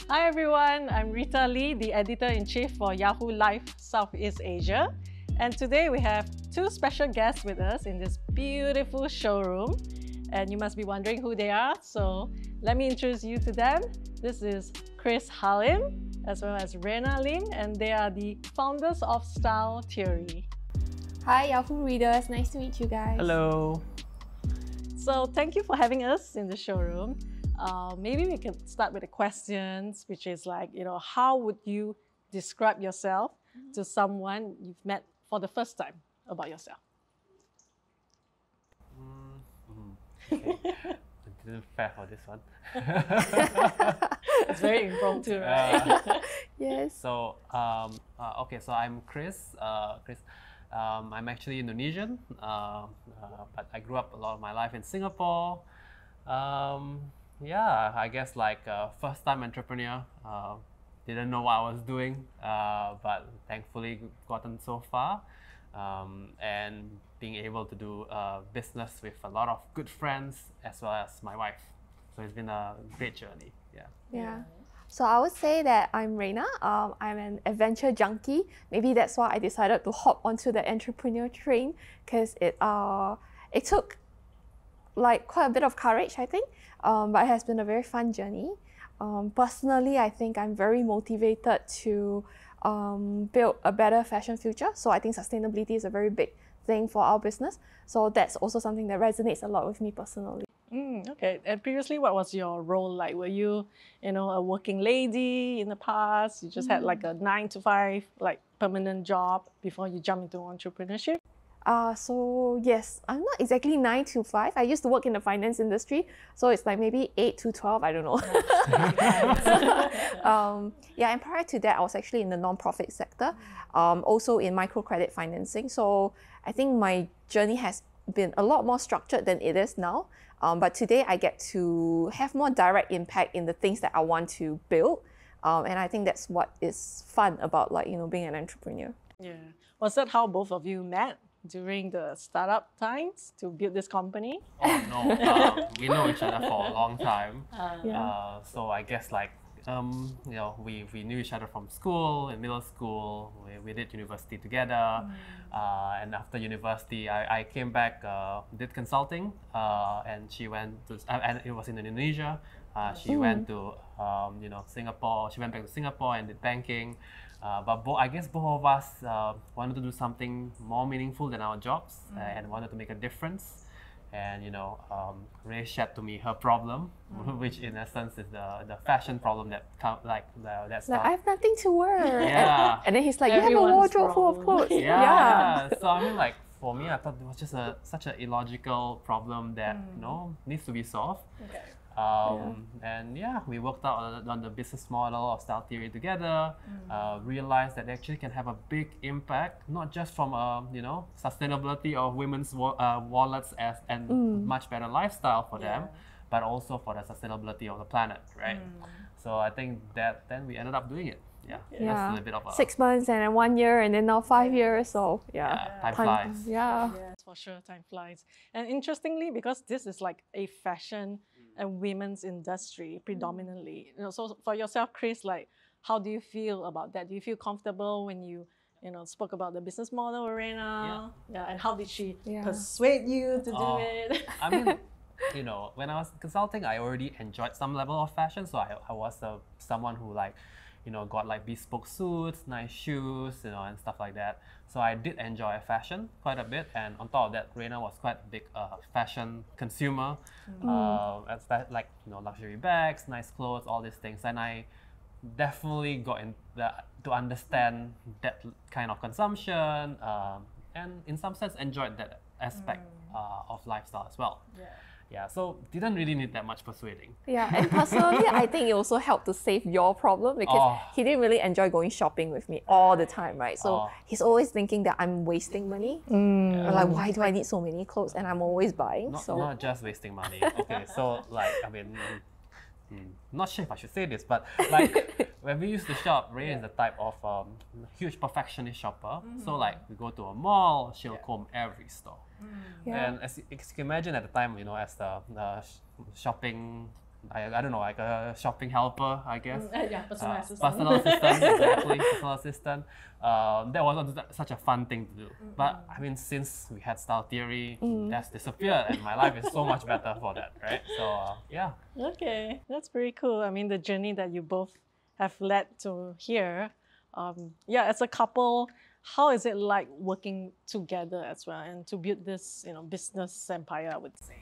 Hi everyone, I'm Raena Lim, the Editor-in-Chief for Yahoo Life Southeast Asia. And today we have two special guests with us in this beautiful showroom. And you must be wondering who they are, so let me introduce you to them. This is Chris Halim, as well as Raena Lim, and they are the founders of Style Theory. Hi Yahoo readers, nice to meet you guys. Hello. So thank you for having us in the showroom. Maybe we can start with the questions, which is like, how would you describe yourself to someone you've met for the first time about yourself? Okay. I didn't prepare for this one. It's very impromptu, right? Yes. So, okay, so I'm Chris. I'm actually Indonesian, but I grew up a lot of my life in Singapore. Yeah, I guess like first-time entrepreneur. Didn't know what I was doing, but thankfully gotten so far, and being able to do business with a lot of good friends as well as my wife. So it's been a great journey. Yeah. So I would say that I'm Raena. I'm an adventure junkie. Maybe that's why I decided to hop onto the entrepreneur train, because it took like quite a bit of courage, I think, but it has been a very fun journey. Personally, I think I'm very motivated to build a better fashion future. So I think sustainability is a very big thing for our business. So that's also something that resonates a lot with me personally. Okay. And previously, what was your role like? Were you, a working lady in the past? You just had like a 9-to-5, like permanent job before you jump into entrepreneurship? So yes, I'm not exactly 9 to 5. I used to work in the finance industry, so it's like maybe 8 to 12, I don't know. Yeah, and prior to that, I was actually in the non-profit sector, also in microcredit financing. So I think my journey has been a lot more structured than it is now. But today I get to have more direct impact in the things that I want to build. And I think that's what is fun about being an entrepreneur. Yeah. Was that how both of you met during the startup times to build this company? Oh no, we know each other for a long time. So I guess we knew each other from school, in middle school. We did university together, and after university, I came back, did consulting, and she went to, and it was in Indonesia. She went to, Singapore. She went back to Singapore and did banking. But I guess both of us wanted to do something more meaningful than our jobs, and wanted to make a difference. And Ray shared to me her problem, which in essence is the fashion problem that that's like, I have nothing to wear. Yeah. And then he's like, you have a Everyone's wardrobe full of problem. clothes. Yeah. So I mean, for me, I thought it was just such an illogical problem that needs to be solved. Okay. And yeah, we worked out on the business model of Style Theory together, realized that they actually can have a big impact, not just from sustainability of women's wallets and much better lifestyle for them, but also for the sustainability of the planet, right? So I think that then we ended up doing it. Yeah. That's a bit of a 6 months and then 1 year and then now 5 years. So time flies. Yeah. Yes, for sure, time flies. And interestingly, because this is like a fashion and women's industry predominantly, so for yourself, Chris, like, how do you feel about that? Do you feel comfortable when you spoke about the business model, Raena? Yeah. And how did she persuade you to do it? I mean, when I was consulting, I already enjoyed some level of fashion. So I was someone who got like bespoke suits, nice shoes, and stuff like that. So I did enjoy fashion quite a bit. And on top of that, Raena was quite a big fashion consumer. Luxury bags, nice clothes, all these things. And I definitely got to understand that kind of consumption, and in some sense enjoyed that aspect of lifestyle as well. Yeah, so didn't really need that much persuading. Yeah, and personally, I think it also helped to save your problem, because he didn't really enjoy going shopping with me all the time, right? So he's always thinking that I'm wasting money. Like, why do I need so many clothes? And I'm always buying. Not just wasting money. Okay, so not sure if I should say this, but when we used to shop, Ray is the type of huge perfectionist shopper. So we go to a mall, she'll comb every store. And as you can imagine at the time, as the shopping I don't know, like a shopping helper, I guess. Yeah, personal assistant. Personal assistant, exactly, personal assistant. That wasn't such a fun thing to do. But I mean, since we had style theory, that's disappeared, and my life is so much better for that, right? So yeah. Okay, that's pretty cool. I mean, the journey that you both have led to here. Yeah, as a couple, how is it like working together as well and to build this, business empire, I would say?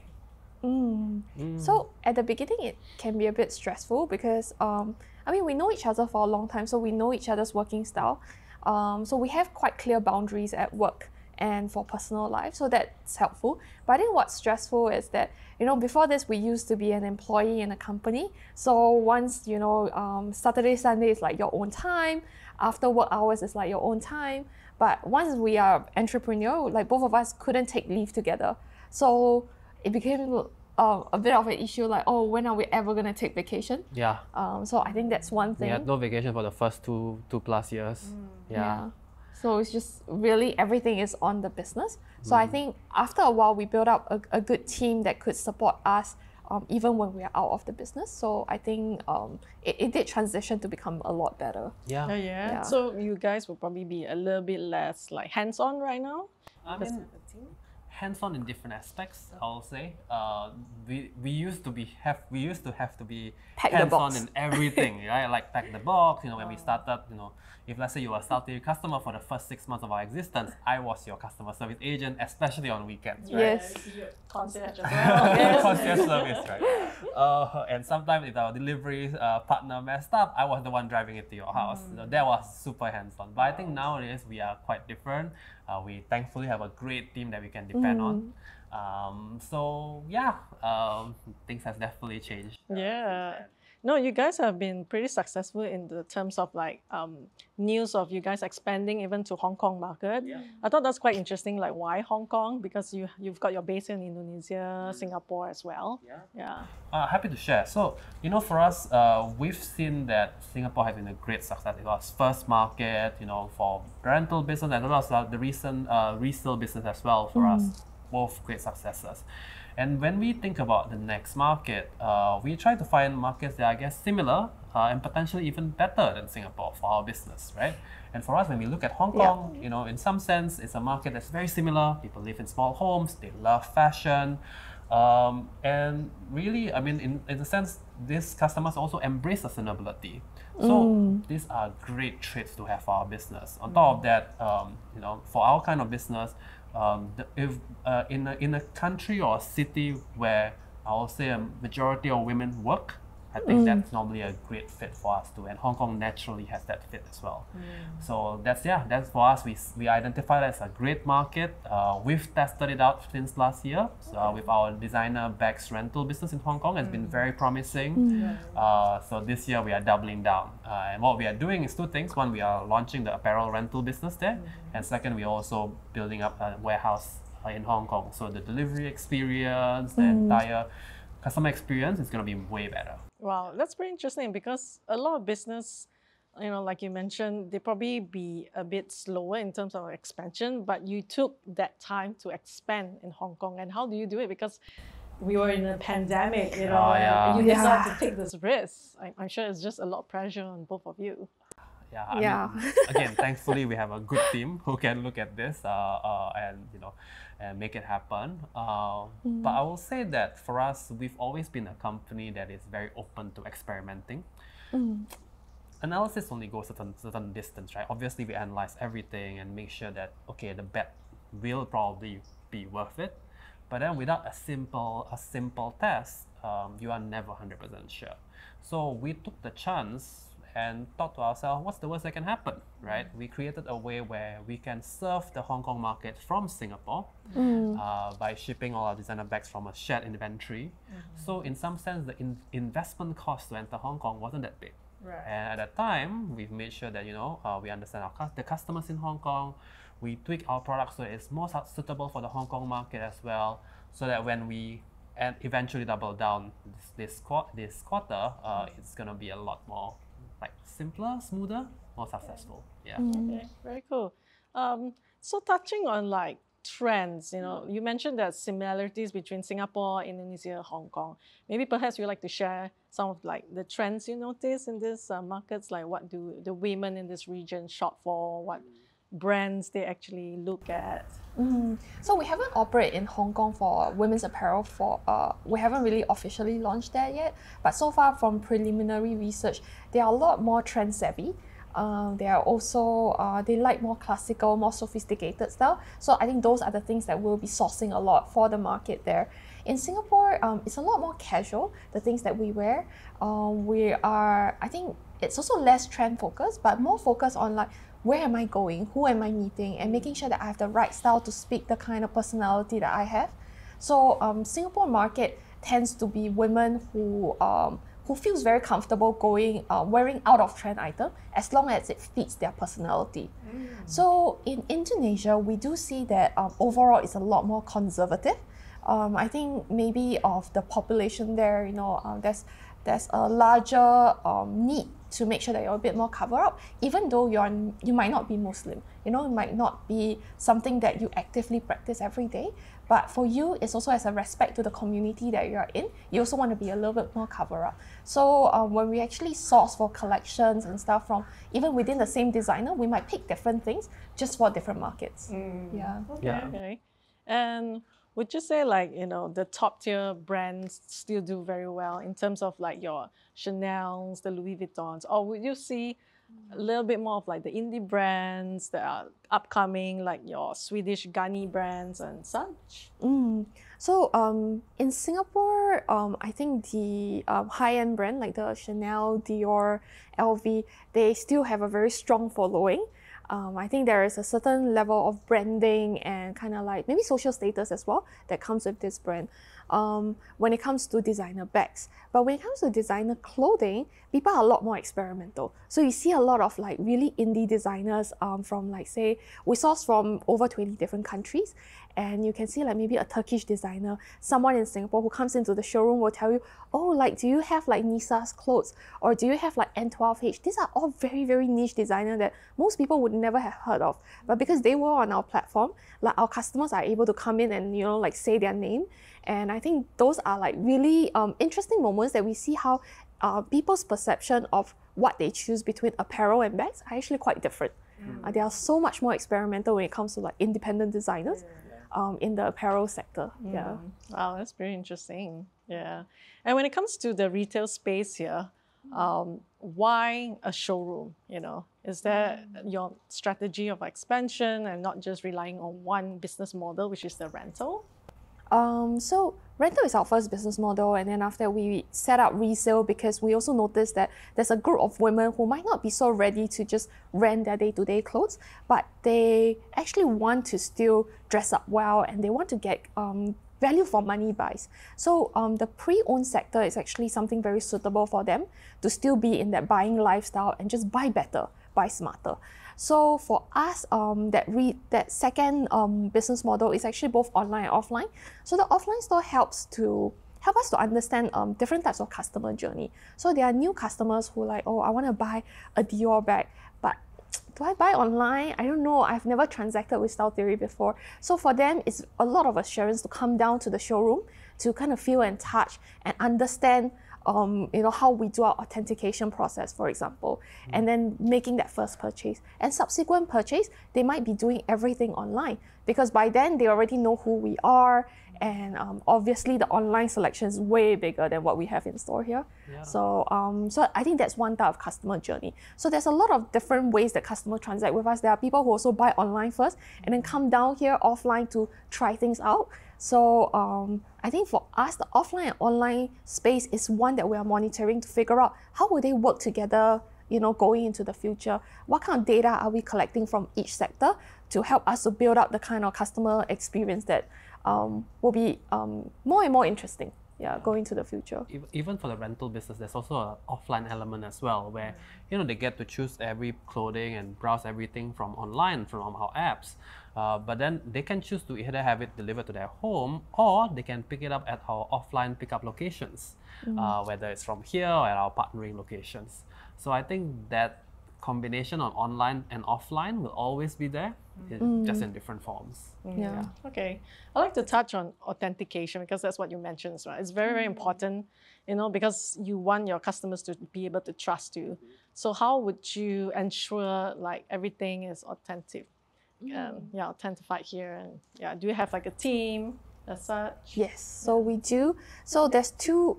So at the beginning, it can be a bit stressful because I mean, we know each other for a long time, so we know each other's working style. So we have quite clear boundaries at work and for personal life, so that's helpful. But I think what's stressful is that, before this, we used to be an employee in a company. So once, Saturday, Sunday is like your own time, after work hours is like your own time. But once we are entrepreneur, like both of us couldn't take leave together. So it became a bit of an issue, like, oh, when are we ever going to take vacation? Yeah. So I think that's one thing. We had no vacation for the first two plus years. Yeah. So it's just really everything is on the business. So I think after a while, we built up a good team that could support us even when we are out of the business. So I think it did transition to become a lot better. Yeah. Oh, yeah. So you guys will probably be a little bit less like hands-on right now? I mean, hands-on in different aspects, I'll say. We used to have to be hands-on in everything, right? Like pack the box. When we started, if let's say you were a Salty customer for the first 6 months of our existence, I was your customer service agent, especially on weekends, right? Yes. Concierge as well. Concierge service, right? And sometimes if our delivery partner messed up, I was the one driving it to your house. That was super hands-on. But I think nowadays we are quite different. We thankfully have a great team that we can depend on. So yeah, things have definitely changed. Yeah. No, you guys have been pretty successful in the terms of like news of you guys expanding even to Hong Kong market. Yeah. I thought that's quite interesting. Like, why Hong Kong? Because you've got your base in Indonesia, Singapore as well. Yeah. Happy to share. So, for us, we've seen that Singapore has been a great success. It was first market, for rental business, and also the recent resale business as well for us. Both great successes. And when we think about the next market, we try to find markets that are, I guess, similar and potentially even better than Singapore for our business, right? And for us, when we look at Hong Kong, in some sense, it's a market that's very similar. People live in small homes, they love fashion. And really, I mean, in a sense, these customers also embrace sustainability. So these are great traits to have for our business. On top of that, for our kind of business, if in a country or a city where I will say a majority of women work, I think that's normally a great fit for us too, and Hong Kong naturally has that fit as well. So that's for us. We identify that as a great market. We've tested it out since last year with our designer bags rental business in Hong Kong. It's been very promising. So this year we are doubling down, and what we are doing is two things. One, we are launching the apparel rental business there, and second, we are also building up a warehouse in Hong Kong. So the delivery experience, the entire customer experience is going to be way better. Wow, that's pretty interesting because a lot of business, like you mentioned, they probably be a bit slower in terms of expansion, but you took that time to expand in Hong Kong. And how do you do it? Because we were in a pandemic, and you decided to take this risk. I'm sure it's just a lot of pressure on both of you. Yeah. I mean, again, thankfully we have a good team who can look at this and make it happen. But I will say that for us, we've always been a company that is very open to experimenting. Analysis only goes a certain distance, right? Obviously, we analyze everything and make sure that the bet will probably be worth it. But then without a simple test, you are never 100% sure. So we took the chance and thought to ourselves, what's the worst that can happen, right? We created a way where we can serve the Hong Kong market from Singapore by shipping all our designer bags from a shared inventory. So in some sense, the investment cost to enter Hong Kong wasn't that big. Right. And at that time, we've made sure that we understand the customers in Hong Kong. We tweak our products so it's more suitable for the Hong Kong market as well, so that when we eventually double down this quarter, it's gonna be a lot more simpler, smoother, more successful. Yeah. Okay, very cool. So touching on trends, you know, you mentioned that similarities between Singapore, Indonesia, Hong Kong. Maybe perhaps you'd like to share some of like the trends you notice in these markets, like what do the women in this region shop for, what brands they actually look at. So we haven't operated in Hong Kong for women's apparel for, we haven't really officially launched there yet, but so far from preliminary research, they are a lot more trend savvy. They are also, they like more classical, more sophisticated style. So I think those are the things that we'll be sourcing a lot for the market there. In Singapore, it's a lot more casual, the things that we wear. I think it's also less trend focused, but more focused on like, where am I going, who am I meeting, and making sure that I have the right style to speak the kind of personality that I have. So Singapore market tends to be women who feels very comfortable going, wearing out of trend item as long as it fits their personality. So in Indonesia, we do see that overall it's a lot more conservative. I think maybe of the population there, you know, there's a larger need to make sure that you're a bit more covered up, even though you might not be Muslim. You know, it might not be something that you actively practice every day, but for you, it's also as a respect to the community that you're in. You also want to be a little bit more covered up. So when we actually source for collections and stuff from even within the same designer, we might pick different things just for different markets. Yeah. Okay. And would you say like, you know, the top tier brands still do very well in terms of like your Chanel's, the Louis Vuittons, or would you see a little bit more of like the indie brands that are upcoming, like your Swedish Ganni brands and such? So in Singapore, I think the high-end brand like the Chanel, Dior, LV, they still have a very strong following. I think there is a certain level of branding and kind of like maybe social status as well that comes with this brand when it comes to designer bags. But when it comes to designer clothing, people are a lot more experimental. So you see a lot of like really indie designers from like say, we source from over 20 different countries, and you can see like maybe a Turkish designer, someone in Singapore who comes into the showroom will tell you, oh, like do you have like Nisa's clothes, or do you have like N12H? These are all very, very niche designer that most people would never have heard of. But because they were on our platform, like our customers are able to come in and, you know, like say their name. And I think those are like really interesting moments that we see how people's perception of what they choose between apparel and bags are actually quite different. They are so much more experimental when it comes to like independent designers in the apparel sector. Yeah. Wow, that's very interesting. Yeah. And when it comes to the retail space here, why a showroom? You know, is that your strategy of expansion and not just relying on one business model, which is the rental? So rental is our first business model, and then after we set up resale because we also noticed that there's a group of women who might not be so ready to just rent their day-to-day clothes, but they actually want to still dress up well and they want to get value for money buys. So the pre-owned sector is actually something very suitable for them to still be in that buying lifestyle and just buy better, buy smarter. So for us, that second business model is actually both online and offline. So the offline store helps us to understand different types of customer journey. So there are new customers who like, oh, I want to buy a Dior bag, but do I buy online? I don't know. I've never transacted with Style Theory before. So for them, it's a lot of assurance to come down to the showroom to kind of feel and touch and understand you know, how we do our authentication process, for example, and then making that first purchase. And subsequent purchase, they might be doing everything online because by then they already know who we are, and obviously the online selection is way bigger than what we have in store here. Yeah. So I think that's one type of customer journey. So there's a lot of different ways that customers transact with us. There are people who also buy online first and then come down here offline to try things out. So I think for us, the offline and online space is one that we are monitoring to figure out how will they work together, you know, going into the future. What kind of data are we collecting from each sector to help us to build up the kind of customer experience that will be more and more interesting, going to the future. Even for the rental business, there's also an offline element as well, where you know they get to choose every clothing and browse everything from online, from our apps. But then they can choose to either have it delivered to their home or they can pick it up at our offline pickup locations, whether it's from here or at our partnering locations. So I think that combination of online and offline will always be there, just in different forms. Yeah. Okay. I'd like to touch on authentication because that's what you mentioned, right? It's very, very important, you know, because you want your customers to be able to trust you. So how would you ensure like everything is authentic? Authentified here. And do you have like a team as such? Yes, so we do. So there's two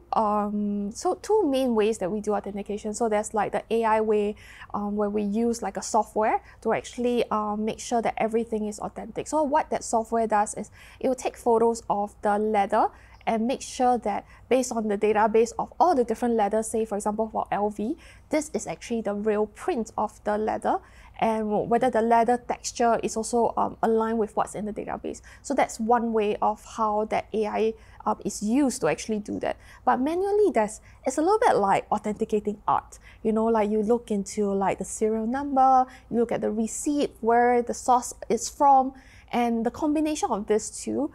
main ways that we do authentication. So there's like the AI way, where we use like a software to actually make sure that everything is authentic. So what that software does is it will take photos of the leather and make sure that based on the database of all the different leathers, say for example for LV, this is actually the real print of the leather, and whether the leather texture is also aligned with what's in the database. So that's one way of how that AI is used to actually do that. But manually, it's a little bit like authenticating art. You know, like you look into like the serial number, you look at the receipt, where the source is from, and the combination of these two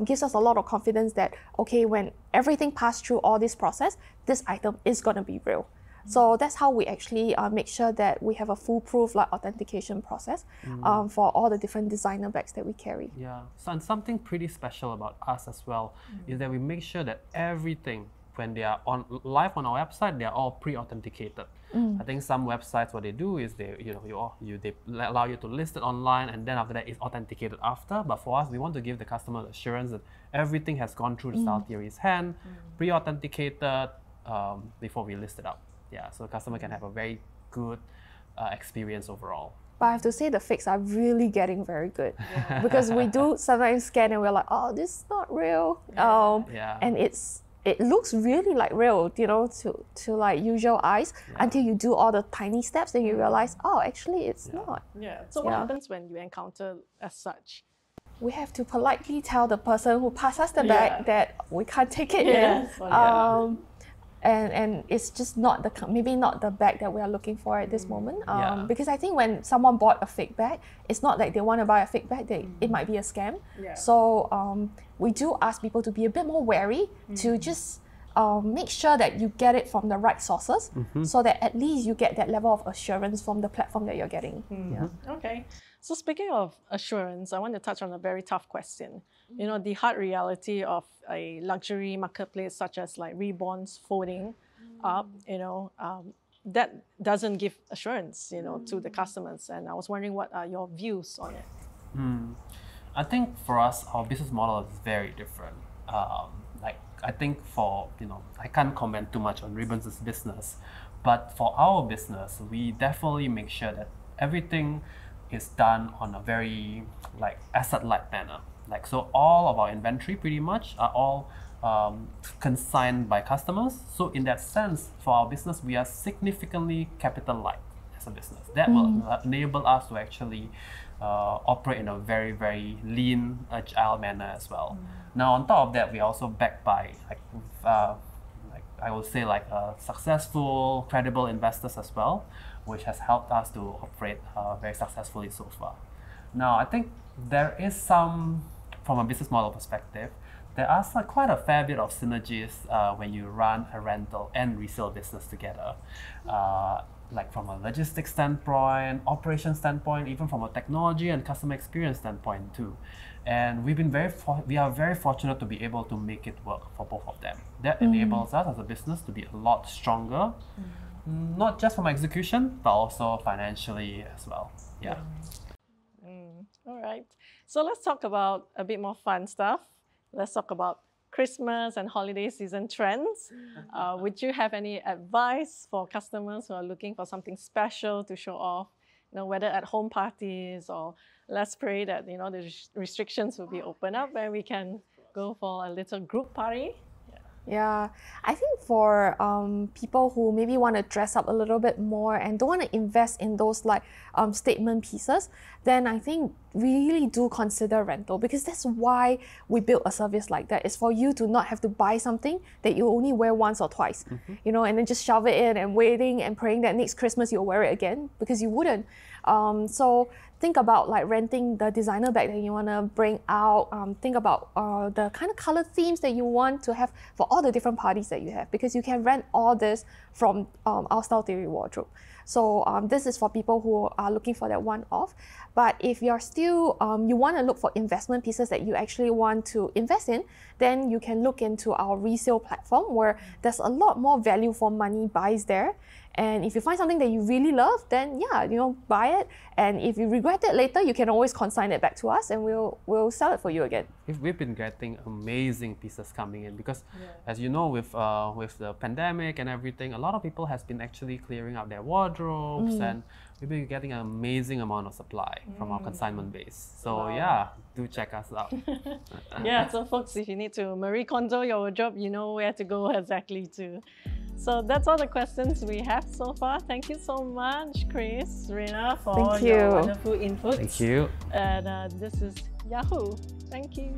gives us a lot of confidence that, okay, when everything passed through all this process, this item is going to be real. So that's how we actually make sure that we have a foolproof like authentication process for all the different designer bags that we carry. Yeah, so and something pretty special about us as well is that we make sure that everything, when they are live on our website, they are all pre-authenticated. I think some websites, what they do is they allow you to list it online, and then after that it's authenticated after. But for us, we want to give the customer the assurance that everything has gone through the style theory's hand, pre-authenticated before we list it up. Yeah, so the customer can have a very good experience overall. But I have to say the fakes are really getting very good because we do sometimes scan and we're like, oh, this is not real. And it looks really like real, you know, to like usual eyes until you do all the tiny steps and you realize, oh, actually it's not. Yeah. So what happens when you encounter as such? We have to politely tell the person who passed us the bag that we can't take it. And it's just maybe not the bag that we are looking for at this moment. Because I think when someone bought a fake bag, it's not like they want to buy a fake bag, it might be a scam. So we do ask people to be a bit more wary, to just make sure that you get it from the right sources, so that at least you get that level of assurance from the platform that you're getting. Okay. So speaking of assurance, I want to touch on a very tough question. You know, the hard reality of a luxury marketplace such as like Reborn's folding up, you know, that doesn't give assurance, you know, to the customers. And I was wondering, what are your views on it? I think for us, our business model is very different. I think I can't comment too much on Ribbons' business, but for our business, we definitely make sure that everything is done on a very asset-light manner. So all of our inventory pretty much are all consigned by customers. So in that sense, for our business, we are significantly capital light as a business. That will enable us to actually operate in a very, very lean, agile manner as well. Now, on top of that, we are also backed by I would say successful, credible investors as well, which has helped us to operate very successfully so far. Now, I think there is some, from a business model perspective, there are quite a fair bit of synergies when you run a rental and resale business together. From a logistics standpoint, operation standpoint, even from a technology and customer experience standpoint too. And we are very fortunate to be able to make it work for both of them. That enables us as a business to be a lot stronger, not just from execution, but also financially as well. All right. So let's talk about a bit more fun stuff. Let's talk about Christmas and holiday season trends. Would you have any advice for customers who are looking for something special to show off? You know, whether at home parties, or let's pray that the restrictions will be opened up and we can go for a little group party. Yeah, I think for people who maybe want to dress up a little bit more and don't want to invest in those statement pieces, then I think really do consider rental, because that's why we built a service like that. It's for you to not have to buy something that you only wear once or twice, and then just shove it in and waiting and praying that next Christmas you'll wear it again, because you wouldn't. So think about like renting the designer bag that you want to bring out. Think about the kind of color themes that you want to have for all the different parties that you have, because you can rent all this from our Style Theory wardrobe. So this is for people who are looking for that one-off. But if you're still, you want to look for investment pieces that you actually want to invest in, then you can look into our resale platform, where there's a lot more value for money buys there. And if you find something that you really love, then yeah, buy it. And if you regret it later, you can always consign it back to us, and we'll sell it for you again. We've been getting amazing pieces coming in, because as you know, with the pandemic and everything, a lot of people has been actually clearing out their wardrobes, and we've been getting an amazing amount of supply from our consignment base. So yeah, do check us out. Yeah, so folks, if you need to Marie Kondo your wardrobe, you know where to go exactly to. So that's all the questions we have so far. Thank you so much, Chris, Raena, for your wonderful input. Thank you. And this is Yahoo. Thank you.